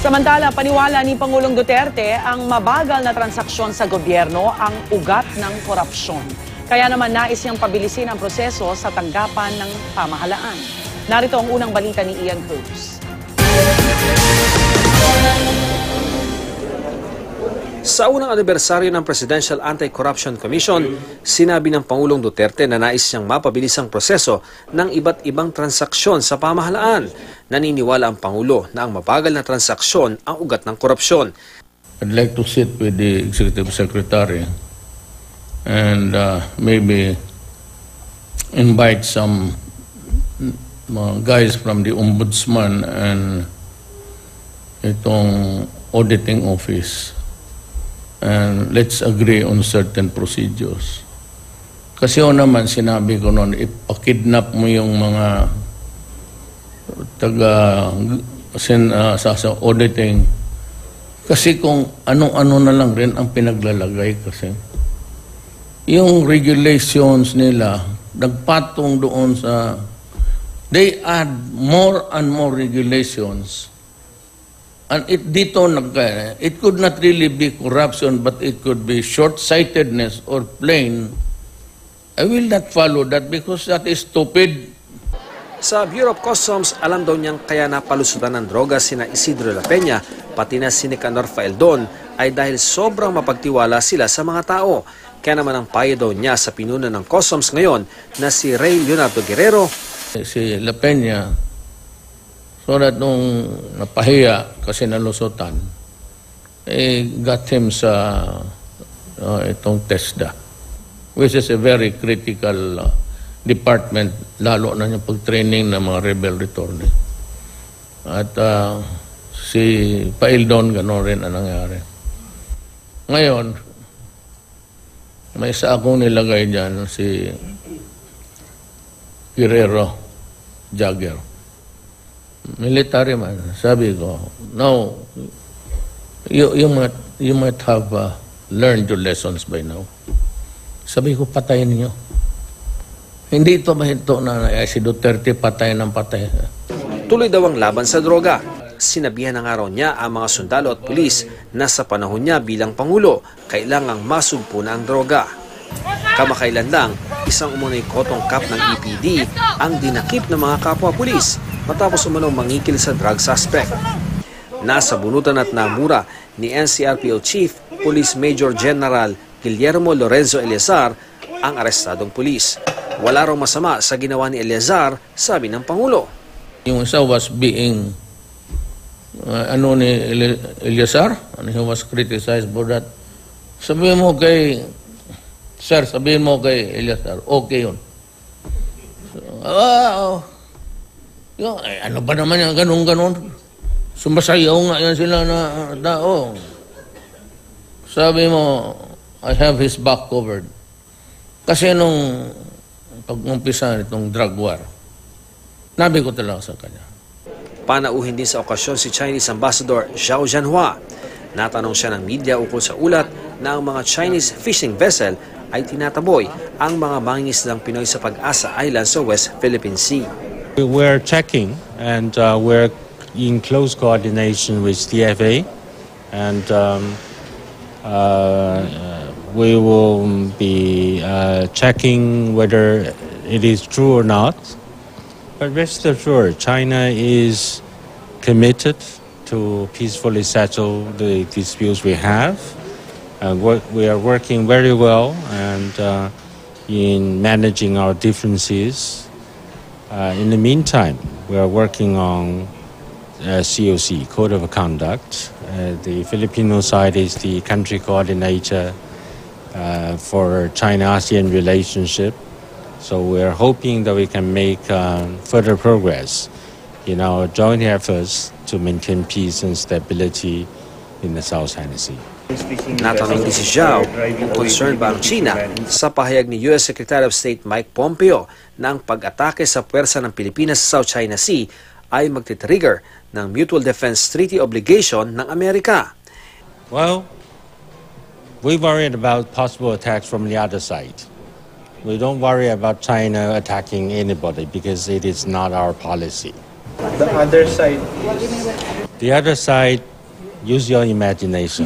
Samantala, paniwala ni Pangulong Duterte, ang mabagal na transaksyon sa gobyerno ang ugat ng korupsyon. Kaya naman nais niyang pabilisin ang proseso sa tanggapan ng pamahalaan. Narito ang unang balita ni Ian Cruz. Sa unang anibersaryo ng Presidential Anti-Corruption Commission, sinabi ng Pangulong Duterte na nais niyang mapabilis ang proseso ng iba't ibang transaksyon sa pamahalaan. Naniniwala ang Pangulo na ang mabagal na transaksyon ang ugat ng korupsyon. I'd like to sit with the Executive Secretary and maybe invite some guys from the Ombudsman and itong auditing office. And let's agree on certain procedures. Kasi naman sinabi ko noon, ipakidnap mo yung mga sa auditing. Kasi kung anong-ano na lang rin ang pinaglalagay kasi. Yung regulations nila, nagpatong doon sa, they add more and more regulations. And it could not really be corruption, but it could be short-sightedness or plain. I will not follow that because that is stupid. Sa Bureau of Customs, alam daw niyang kaya napalusutan ng droga sina Isidro La Peña, pati na si Nicanor Faeldon, ay dahil sobrang mapagtiwala sila sa mga tao. Kaya naman ang payo daw niya sa pinuno ng Customs ngayon na si Ray Leonardo Guerrero. Si La Peña, so that nung napahiya kasi nalusutan, got him sa itong TESDA, which is a very critical department, lalo na yung pag-training ng mga rebel returning. At si Faeldon, gano'n rin ang nangyari. Ngayon, may isa akong nilagay dyan, si Guerrero Jagger. Military man, sabi ko, no, you might have learned your lessons by now. Sabi ko, patayin niyo. Hindi ito mahinto na si Duterte patay ng patay. Tuloy daw ang laban sa droga. Sinabihan ng araw niya ang mga sundalo at pulis na sa panahon niya bilang Pangulo, kailangang masugpo na ang droga. Kamakailan lang, isang umunay kotong kap ng EPD ang dinakip ng mga kapwa-pulis matapos umanaw mangikil sa drug suspect. Nasa bunutan at namura ni NCRPO Chief Police Major General Guillermo Lorenzo Eleazar ang arestadong pulis. Wala raw masama sa ginawa ni Eleazar, sabi ng Pangulo. Yung isa was being ni Eleazar, and he was criticized for that. Sabihin mo kay Eleazar, okay yun. Ano ba naman yan, ganun-ganun? Sumasayaw nga yan sila na tao. Sabi mo, I have his back covered. Kasi nung pag-umpisa nitong drug war, nabi ko talaga sa kanya. Panauhin din sa okasyon si Chinese Ambassador Zhao Jianhua. Natanong siya ng media ukol sa ulat na ang mga Chinese fishing vessel ay tinataboy ang mga mangingisdang Pinoy sa Pag-asa Island sa West Philippine Sea. We're checking and we're in close coordination with DFA, and we will be checking whether it is true or not. But rest assured, China is committed to peacefully settle the disputes we have. We are working very well and in managing our differences. In the meantime, we are working on COC, Code of Conduct. The Filipino side is the country coordinator for China-ASEAN relationship. So we are hoping that we can make further progress in our joint efforts to maintain peace and stability in the South China Sea. Natanong din si Zhao kung concerned ba ang China sa pahayag ni U.S. Secretary of State Mike Pompeo na ang pag-atake sa puwersa ng Pilipinas sa South China Sea ay magtitrigger ng Mutual Defense Treaty obligation ng Amerika. Well, we worried about possible attacks from the other side. We don't worry about China attacking anybody because it is not our policy. The other side? The other side Use your imagination.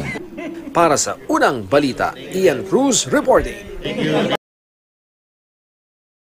Para sa Unang Balita, Ian Cruz reporting.